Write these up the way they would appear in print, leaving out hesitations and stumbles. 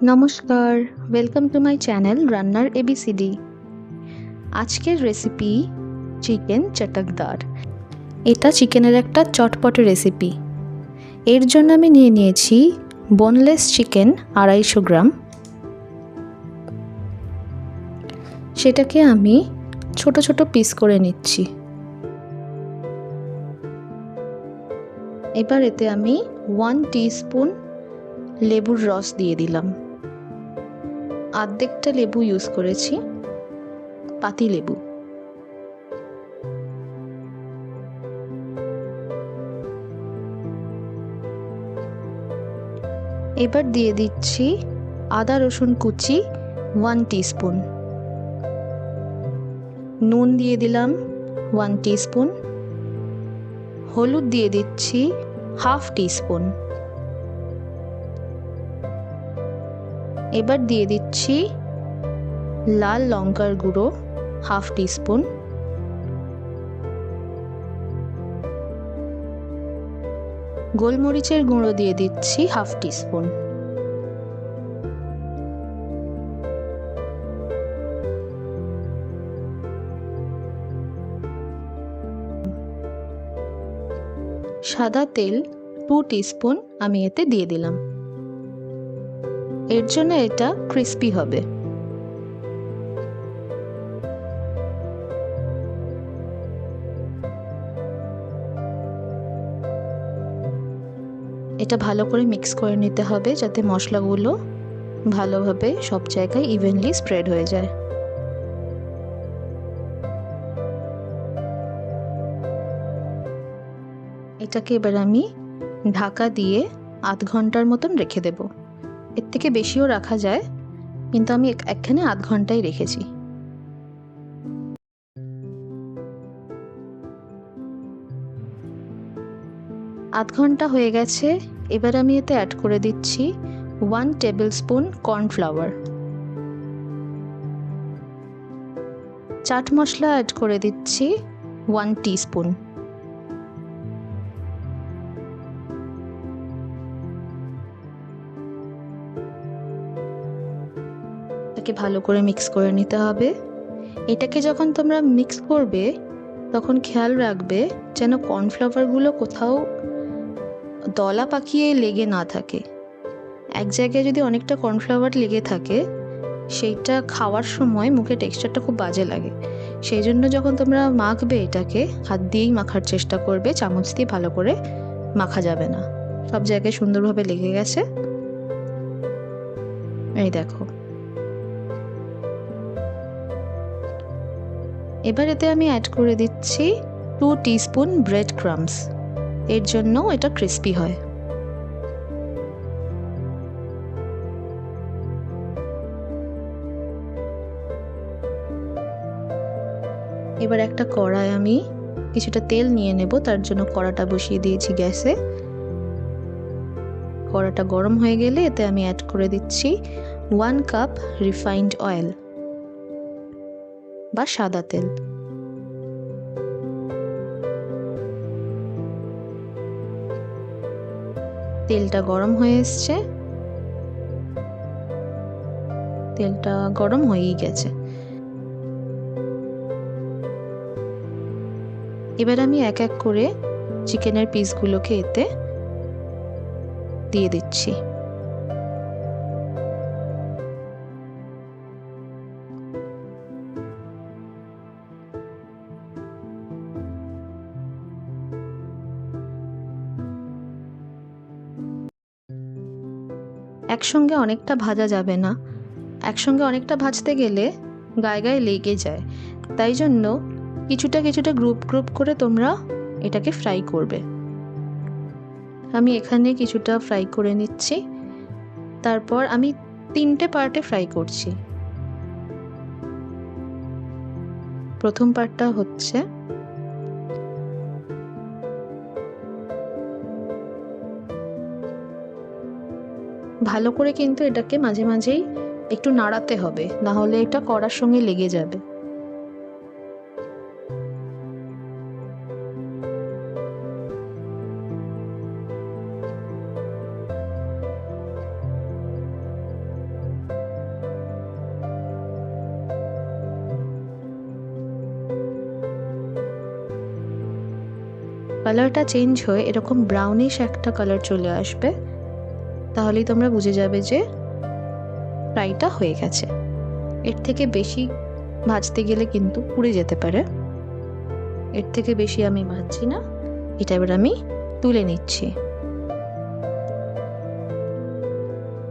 নমস্কার, welcome to my channel রান্নার ABCD. আজকের রেসিপি চিকেন চটকদার। এটা চিকেনের একটা চটপটে রেসিপি। এর জন্য আমি নিয়ে নিয়েছি বোনলেস চিকেন 250 গ্রাম। সেটাকে আমি ছোট ছোট পিস করে নিচ্ছি। এবার এতে আমি 1 টিস্পুন লেবুর রস দিয়ে দিলাম। অর্ধেকটা লেবু ইউজ করেছি, পাতি লেবু। এবার দিয়ে দিচ্ছি আদা রসুন কুচি 1 টিস্পুন, নুন দিয়ে দিলাম 1 টিস্পুন, হলুদ দিয়ে দিচ্ছি হাফ টিস্পুন। এবার দিয়ে দিচ্ছি লাল লঙ্কার গুঁড়ো হাফ টিস্পুন, গোলমরিচের গুঁড়ো দিয়ে দিচ্ছি হাফ টিস্পুন। সাদা তেল 2 টিস্পুন আমি এতে দিয়ে দিলাম। এর জন্য এটা ক্রিস্পি হবে। এটা ভালো করে মিক্স করে নিতে হবে যাতে মশলাগুলো ভালোভাবে সব জায়গায় ইভেনলি স্প্রেড হয়ে যায়। এটাকে এবার আমি ঢাকা দিয়ে আধ ঘন্টার মতন রেখে দেব। এর থেকে বেশিও রাখা যায়, কিন্তু আমি এখানে আধ ঘন্টাই রেখেছি। আধ ঘন্টা হয়ে গেছে। এবার আমি এতে অ্যাড করে দিচ্ছি 1 table spoon cornflour. Chaat masala add করে দিচ্ছি 1 টিস্পুন। এটাকে ভালো করে মিক্স করে নিতে হবে। এটাকে যখন তোমরা মিক্স করবে তখন খেয়াল রাখবে যেন কর্নফ্লাওয়ারগুলো কোথাও দলা পাকিয়ে লেগে না থাকে। এক জায়গায় যদি অনেকটা কর্নফ্লাওয়ার লেগে থাকে, সেইটা খাওয়ার সময় মুখে টেক্সচারটা খুব বাজে লাগে। সেই জন্য যখন তোমরা মাখবে এটাকে হাত দিয়েই মাখার চেষ্টা করবে, চামচ দিয়ে ভালো করে মাখা যাবে না। সব জায়গায় সুন্দরভাবে লেগে গেছে, এই দেখো। এবার এতে আমি অ্যাড করে দিচ্ছি 2 টিস্পুন ব্রেড ক্রাম্বস। এর জন্য এটা ক্রিস্পি হয়। এবার একটা কড়ায় আমি কিছুটা তেল নিয়ে নেব, তার জন্য কড়াটা বসিয়ে দিয়েছি গ্যাসে। কড়াটা গরম হয়ে গেলে এতে আমি অ্যাড করে দিচ্ছি 1 কাপ রিফাইন্ড অয়েল বা সাদা তেল। তেলটা গরম হয়ে এসছে, তেলটা গরম হয়েই গেছে। এবার আমি এক এক করে চিকেনের পিসগুলোকে এতে দিয়ে দিচ্ছি। একসঙ্গে অনেকটা ভাজা যাবে না, একসঙ্গে অনেকটা ভাজতে গেলে গায়ে গায়ে লেগে যায়। তাই জন্য কিছুটা কিছুটা গ্রুপ গ্রুপ করে তোমরা এটাকে ফ্রাই করবে। আমি এখানে কিছুটা ফ্রাই করে নিচ্ছি। তারপর আমি 3টে পার্টে ফ্রাই করছি। প্রথম পার্টটা হচ্ছে ভালো করে কিন্তু এটাকে মাঝে মাঝেই একটু নাড়াতে হবে, না হলে এটা কড়ার সঙ্গে লেগে যাবে। কালারটা চেঞ্জ হয়ে এরকম ব্রাউনিশ একটা কালার চলে আসবে, তাহলেই তোমরা বুঝে যাবে যে ফ্রাইটা হয়ে গেছে। এর থেকে বেশি ভাজতে গেলে কিন্তু পুড়ে যেতে পারে। এর থেকে বেশি আমি ভাজছি না, এটা এবার আমি তুলে নিচ্ছি।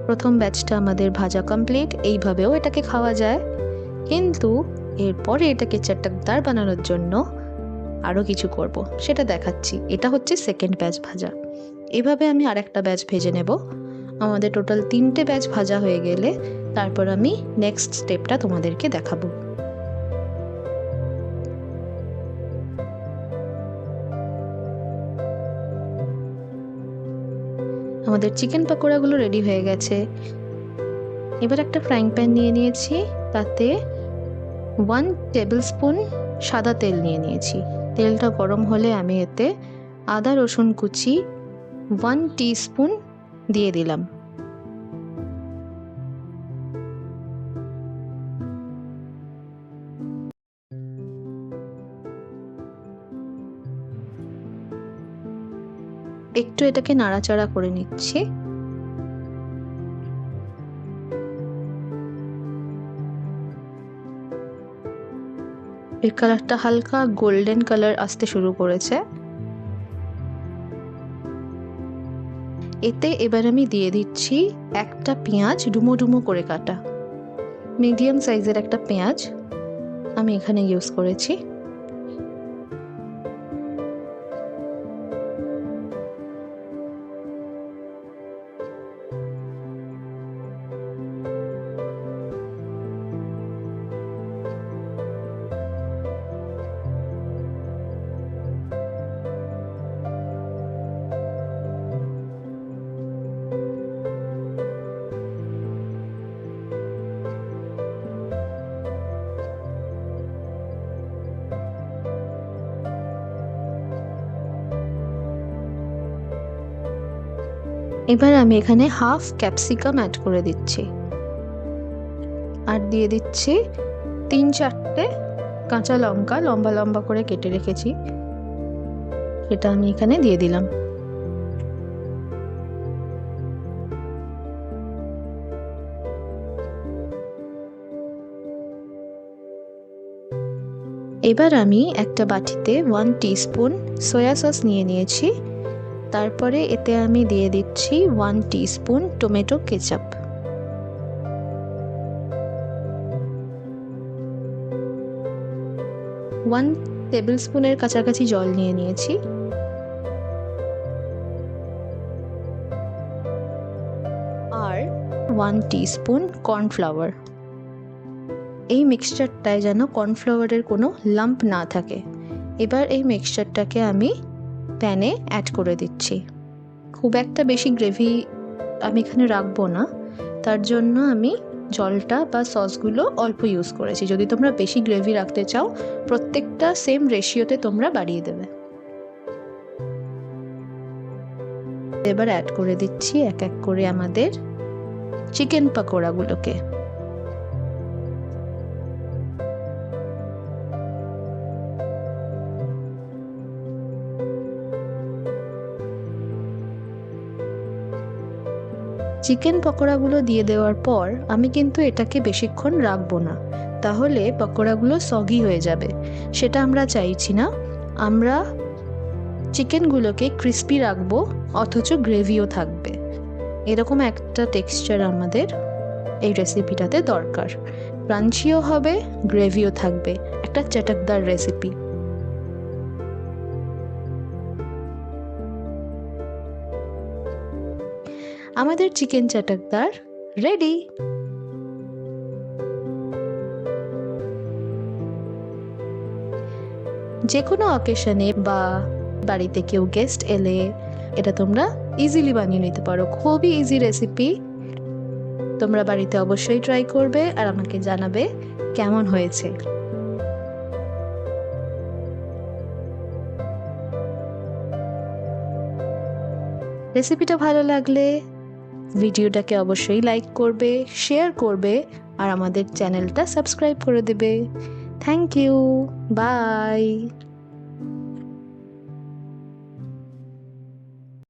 প্রথম ব্যাচটা আমাদের ভাজা কমপ্লিট। এইভাবেও এটাকে খাওয়া যায়, কিন্তু এরপরে এটাকে চটকদার বানানোর জন্য আরও কিছু করব, সেটা দেখাচ্ছি। এটা হচ্ছে সেকেন্ড ব্যাচ ভাজা। এভাবে আমি আরেকটা ব্যাচ ভেজে নেব। আমাদের টোটাল 3টে ব্যাচ ভাজা হয়ে গেলে তারপর আমি নেক্সট স্টেপটা তোমাদেরকে দেখাবো। আমাদের চিকেন পকোড়াগুলো রেডি হয়ে গেছে। এবার একটা ফ্রাইং প্যান নিয়ে নিয়েছি, তাতে 1 টেবিল স্পুন সাদা তেল নিয়ে নিয়েছি। তেলটা গরম হলে আমি এতে আদা রসুন কুচি 1 টিস্পুন দিয়ে দিলাম। একটু এটাকে নাড়াচাড়া করে নিচ্ছি। এর কালারটা হালকা গোল্ডেন কালার আসতে শুরু করেছে। এতে এবার আমি দিয়ে দিচ্ছি একটা পেঁয়াজ ডুমো ডুমো করে কাটা। মিডিয়াম সাইজের একটা পেঁয়াজ আমি এখানে ইউজ করেছি। এবার আমি এখানে হাফ ক্যাপসিকাম অ্যাড করে দিচ্ছি, আর দিয়ে দিচ্ছি 3-4টে কাঁচা লঙ্কা লম্বা লম্বা করে কেটে রেখেছি, সেটা আমি এখানে দিয়ে দিলাম। এবার আমি একটা বাটিতে 1 টিস্পুন সয়া সস নিয়ে নিয়েছি। তারপরে এতে আমি দিয়ে দিচ্ছি 1 teaspoon tomato ketchup. One table স্পুনের কাছাকাছি জল নিয়ে নিয়েছি। আর 1 টিস্পুন কর্নফ্লাওয়ার। এই মিক্সচারটায় যেন কর্নফ্লাওয়ারের কোনো লাম্প না থাকে। এবার এই মিক্সচারটাকে আমি প্যানে অ্যাড করে দিচ্ছি। খুব একটা বেশি গ্রেভি আমি এখানে রাখবো না, তার জন্য আমি জলটা বা সসগুলো অল্প ইউজ করেছি। যদি তোমরা বেশি গ্রেভি রাখতে চাও, প্রত্যেকটা সেম রেশিওতে তোমরা বাড়িয়ে দেবে। এবার অ্যাড করে দিচ্ছি এক এক করে আমাদের চিকেন পকোড়াগুলোকে। চিকেন পকোড়াগুলো দিয়ে দেওয়ার পর আমি কিন্তু এটাকে বেশিক্ষণ রাখবো না, তাহলে পকোড়াগুলো সগি হয়ে যাবে। সেটা আমরা চাইছি না। আমরা চিকেনগুলোকে ক্রিস্পি রাখবো, অথচ গ্রেভিও থাকবে। এরকম একটা টেক্সচার আমাদের এই রেসিপিটাতে দরকার। ক্রাঞ্চিও হবে, গ্রেভিও থাকবে, একটা চটকদার রেসিপি। আমাদের চিকেন চটকদার রেডি। যে কোনো অকেশনে বা বাড়িতে কেউ গেস্ট এলে এটা তোমরা ইজিলি বানিয়ে নিতে পারো। খুবই ইজি রেসিপি। তোমরা বাড়িতে অবশ্যই ট্রাই করবে আর আমাকে জানাবে কেমন হয়েছে। রেসিপিটা ভালো লাগলে ভিডিওটাকে অবশ্যই লাইক করবে, শেয়ার করবে আর আমাদের চ্যানেলটা সাবস্ক্রাইব করে দেবে। Thank you, by.